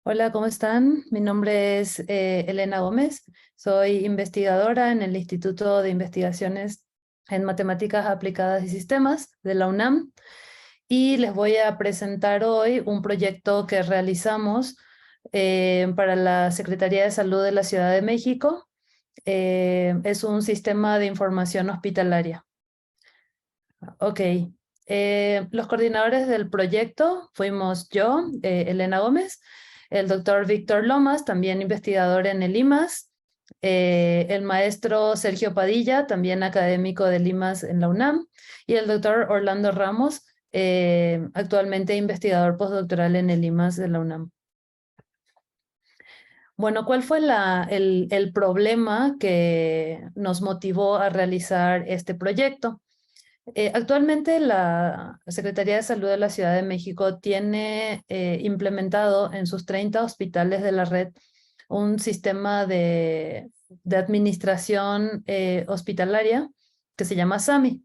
Hola, ¿cómo están? Mi nombre es Elena Gómez. Soy investigadora en el Instituto de Investigaciones en Matemáticas Aplicadas y Sistemas de la UNAM y les voy a presentar hoy un proyecto que realizamos para la Secretaría de Salud de la Ciudad de México. Es un sistema de información hospitalaria. Ok. Los coordinadores del proyecto fuimos yo, Elena Gómez, el doctor Víctor Lomas, también investigador en el IMAS, el maestro Sergio Padilla, también académico del IMAS en la UNAM, y el doctor Orlando Ramos, actualmente investigador postdoctoral en el IMAS de la UNAM. Bueno, ¿cuál fue el problema que nos motivó a realizar este proyecto? Actualmente la Secretaría de Salud de la Ciudad de México tiene implementado en sus 30 hospitales de la red un sistema de administración hospitalaria que se llama SAMI.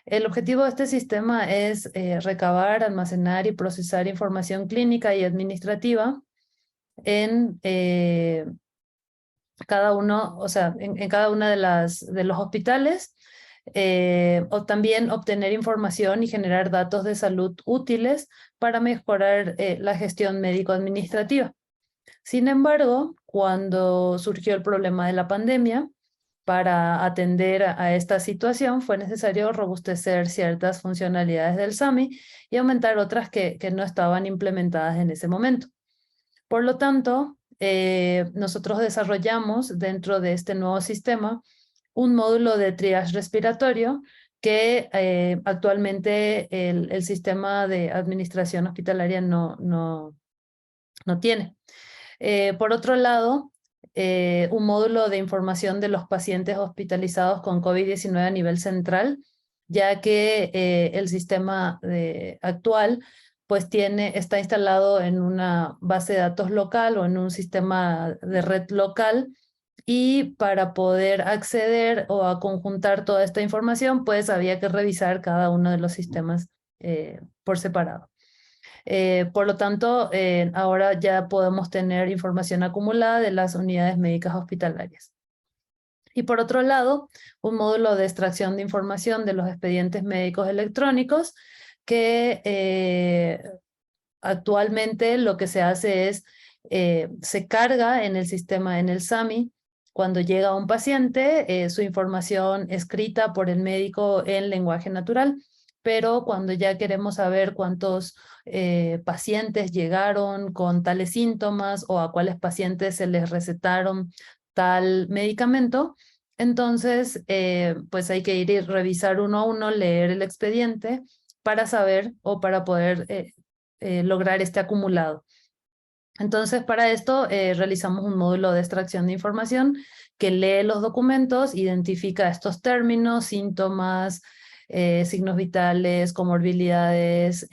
El objetivo de este sistema es recabar, almacenar y procesar información clínica y administrativa en cada uno, o sea, en cada una de los hospitales, o también obtener información y generar datos de salud útiles para mejorar la gestión médico-administrativa. Sin embargo, cuando surgió el problema de la pandemia, para atender a esta situación fue necesario robustecer ciertas funcionalidades del SAMI y aumentar otras que no estaban implementadas en ese momento. Por lo tanto, nosotros desarrollamos dentro de este nuevo sistema un módulo de triage respiratorio que actualmente el sistema de administración hospitalaria no tiene. Por otro lado, un módulo de información de los pacientes hospitalizados con COVID-19 a nivel central, ya que el sistema actual pues está instalado en una base de datos local o en un sistema de red local, y para poder acceder o a conjuntar toda esta información, pues había que revisar cada uno de los sistemas por separado. Por lo tanto, ahora ya podemos tener información acumulada de las unidades médicas hospitalarias. Y por otro lado, un módulo de extracción de información de los expedientes médicos electrónicos que actualmente lo que se hace es, se carga en el sistema, en el SAMI, cuando llega un paciente, su información escrita por el médico en lenguaje natural, pero cuando ya queremos saber cuántos pacientes llegaron con tales síntomas o a cuáles pacientes se les recetaron tal medicamento, entonces pues hay que ir y revisar uno a uno, leer el expediente para saber o para poder lograr este acumulado. Entonces, para esto realizamos un módulo de extracción de información que lee los documentos, identifica estos términos, síntomas, signos vitales, comorbilidades,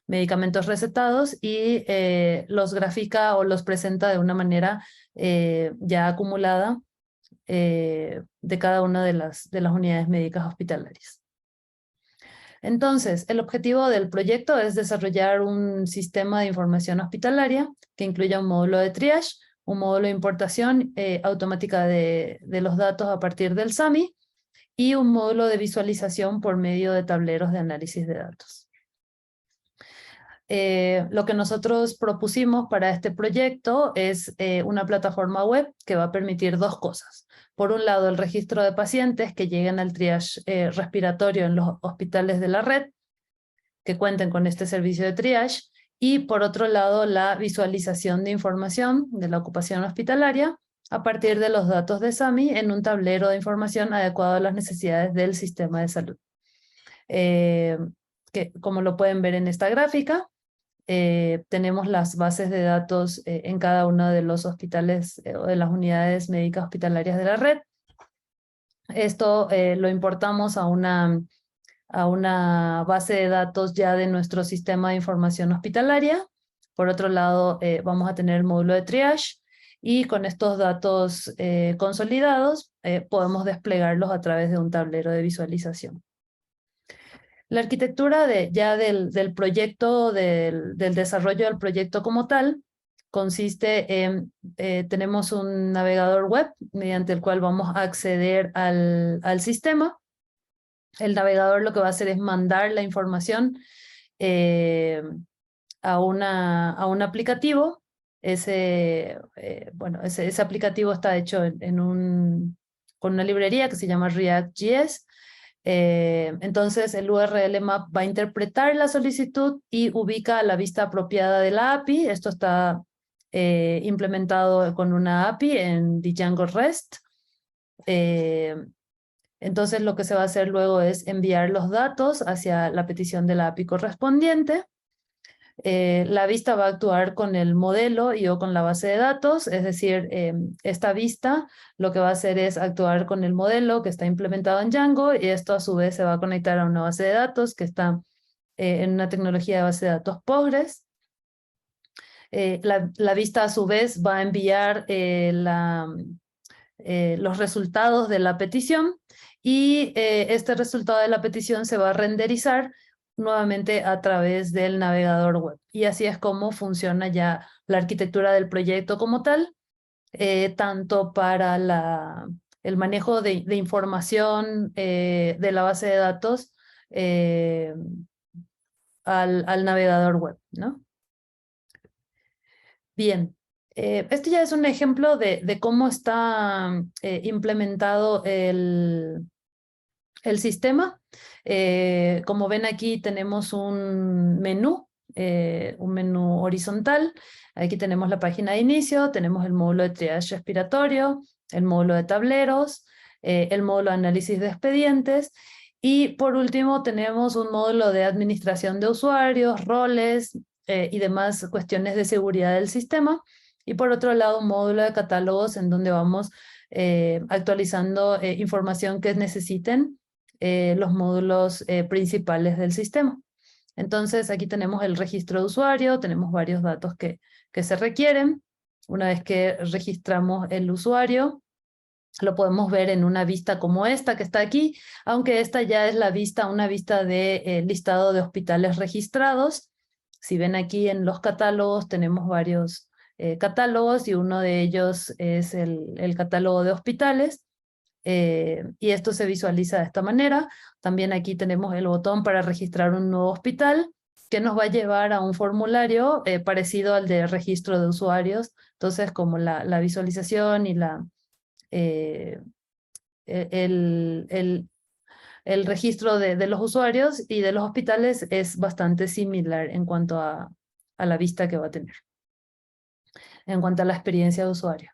medicamentos recetados, y los grafica o los presenta de una manera ya acumulada de cada una de las unidades médicas hospitalarias. Entonces, el objetivo del proyecto es desarrollar un sistema de información hospitalaria que incluya un módulo de triage, un módulo de importación automática de los datos a partir del SAMI y un módulo de visualización por medio de tableros de análisis de datos. Lo que nosotros propusimos para este proyecto es una plataforma web que va a permitir dos cosas. Por un lado, el registro de pacientes que lleguen al triage respiratorio en los hospitales de la red, que cuenten con este servicio de triage, y por otro lado, la visualización de información de la ocupación hospitalaria a partir de los datos de SAMI en un tablero de información adecuado a las necesidades del sistema de salud. Que, como lo pueden ver en esta gráfica, tenemos las bases de datos en cada uno de los hospitales o de las unidades médicas hospitalarias de la red. Esto lo importamos a una base de datos ya de nuestro sistema de información hospitalaria. Por otro lado, vamos a tener el módulo de triage, y con estos datos consolidados podemos desplegarlos a través de un tablero de visualización. La arquitectura del proyecto, del desarrollo del proyecto como tal, consiste en, tenemos un navegador web mediante el cual vamos a acceder al sistema. El navegador lo que va a hacer es mandar la información a un aplicativo. Bueno, ese aplicativo está hecho con una librería que se llama React.js. Entonces el URL Map va a interpretar la solicitud y ubica la vista apropiada de la API. Esto está implementado con una API en Django REST. Entonces lo que se va a hacer luego es enviar los datos hacia la petición de la API correspondiente. La vista va a actuar con el modelo y o con la base de datos, es decir, esta vista lo que va a hacer es actuar con el modelo que está implementado en Django y esto a su vez se va a conectar a una base de datos que está en una tecnología de base de datos Postgres. La vista a su vez va a enviar los resultados de la petición y este resultado de la petición se va a renderizar nuevamente a través del navegador web. Y así es como funciona ya la arquitectura del proyecto como tal, tanto para el manejo de información de la base de datos al navegador web, ¿no? Bien, este ya es un ejemplo de cómo está implementado el sistema. Como ven aquí tenemos un menú horizontal. Aquí tenemos la página de inicio, tenemos el módulo de triage respiratorio, el módulo de tableros, el módulo de análisis de expedientes y por último tenemos un módulo de administración de usuarios, roles y demás cuestiones de seguridad del sistema. Y por otro lado un módulo de catálogos en donde vamos actualizando información que necesiten los módulos principales del sistema. Entonces aquí tenemos el registro de usuario, tenemos varios datos que se requieren. Una vez que registramos el usuario, lo podemos ver en una vista como esta que está aquí, aunque esta ya es una vista de listado de hospitales registrados. Si ven aquí en los catálogos tenemos varios catálogos y uno de ellos es el catálogo de hospitales. Y esto se visualiza de esta manera. También aquí tenemos el botón para registrar un nuevo hospital que nos va a llevar a un formulario parecido al de registro de usuarios. Entonces, como la visualización y el registro de los usuarios y de los hospitales es bastante similar en cuanto a la vista que va a tener, en cuanto a la experiencia de usuario.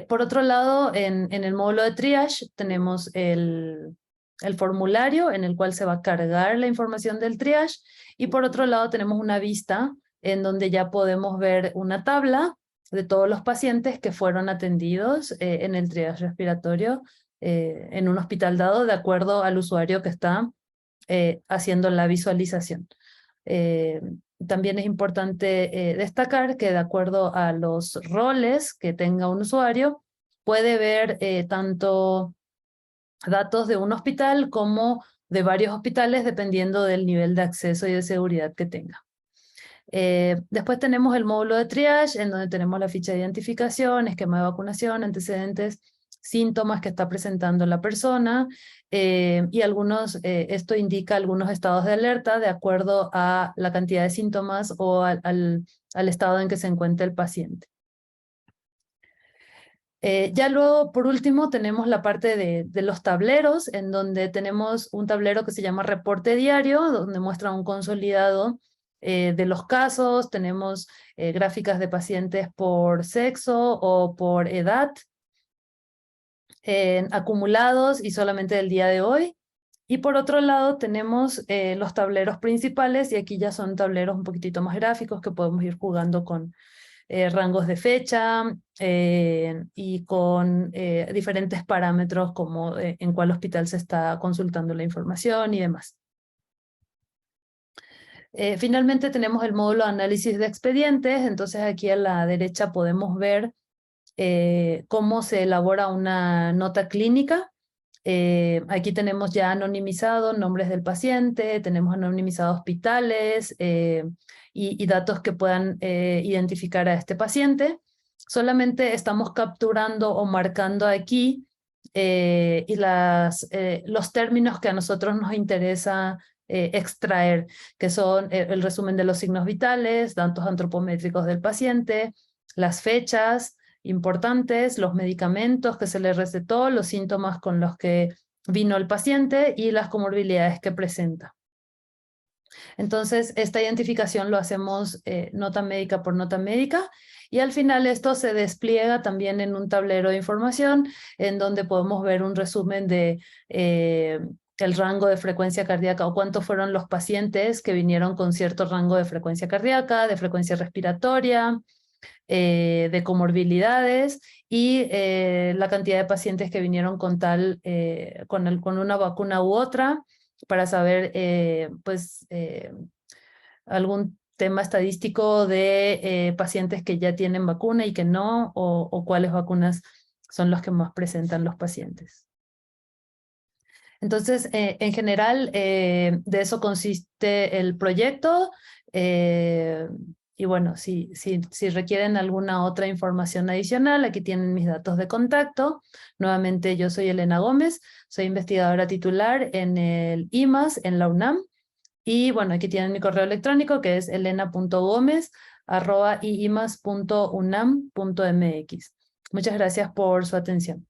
Por otro lado, en el módulo de triage tenemos el formulario en el cual se va a cargar la información del triage y por otro lado tenemos una vista en donde ya podemos ver una tabla de todos los pacientes que fueron atendidos en el triage respiratorio en un hospital dado de acuerdo al usuario que está haciendo la visualización. También es importante destacar que de acuerdo a los roles que tenga un usuario, puede ver tanto datos de un hospital como de varios hospitales dependiendo del nivel de acceso y de seguridad que tenga. Después tenemos el módulo de triage en donde tenemos la ficha de identificación, esquema de vacunación, antecedentes, síntomas que está presentando la persona y esto indica algunos estados de alerta de acuerdo a la cantidad de síntomas o al estado en que se encuentra el paciente. Ya luego, por último, tenemos la parte de los tableros, en donde tenemos un tablero que se llama reporte diario, donde muestra un consolidado de los casos, tenemos gráficas de pacientes por sexo o por edad, acumulados y solamente del día de hoy. Y por otro lado tenemos los tableros principales, y aquí ya son tableros un poquitito más gráficos que podemos ir jugando con rangos de fecha y con diferentes parámetros como en cuál hospital se está consultando la información y demás. Finalmente tenemos el módulo de análisis de expedientes, entonces aquí a la derecha podemos ver cómo se elabora una nota clínica Aquí tenemos ya anonimizado nombres del paciente, tenemos anonimizados hospitales y datos que puedan identificar a este paciente. Solamente estamos capturando o marcando aquí los términos que a nosotros nos interesa extraer, que son el resumen de los signos vitales, datos antropométricos del paciente, las fechas importantes, los medicamentos que se le recetó, los síntomas con los que vino el paciente y las comorbilidades que presenta. Entonces, esta identificación lo hacemos nota médica por nota médica y al final esto se despliega también en un tablero de información en donde podemos ver un resumen de el rango de frecuencia cardíaca o cuántos fueron los pacientes que vinieron con cierto rango de frecuencia cardíaca, de frecuencia respiratoria, de comorbilidades y la cantidad de pacientes que vinieron con con una vacuna u otra para saber algún tema estadístico de pacientes que ya tienen vacuna y que no, o cuáles vacunas son los que más presentan los pacientes. Entonces, en general, de eso consiste el proyecto. Y bueno, si requieren alguna otra información adicional, aquí tienen mis datos de contacto. Nuevamente, yo soy Elena Gómez, soy investigadora titular en el IMAS, en la UNAM. Y bueno, aquí tienen mi correo electrónico que es elena.gomez@iimas.unam.mx. Muchas gracias por su atención.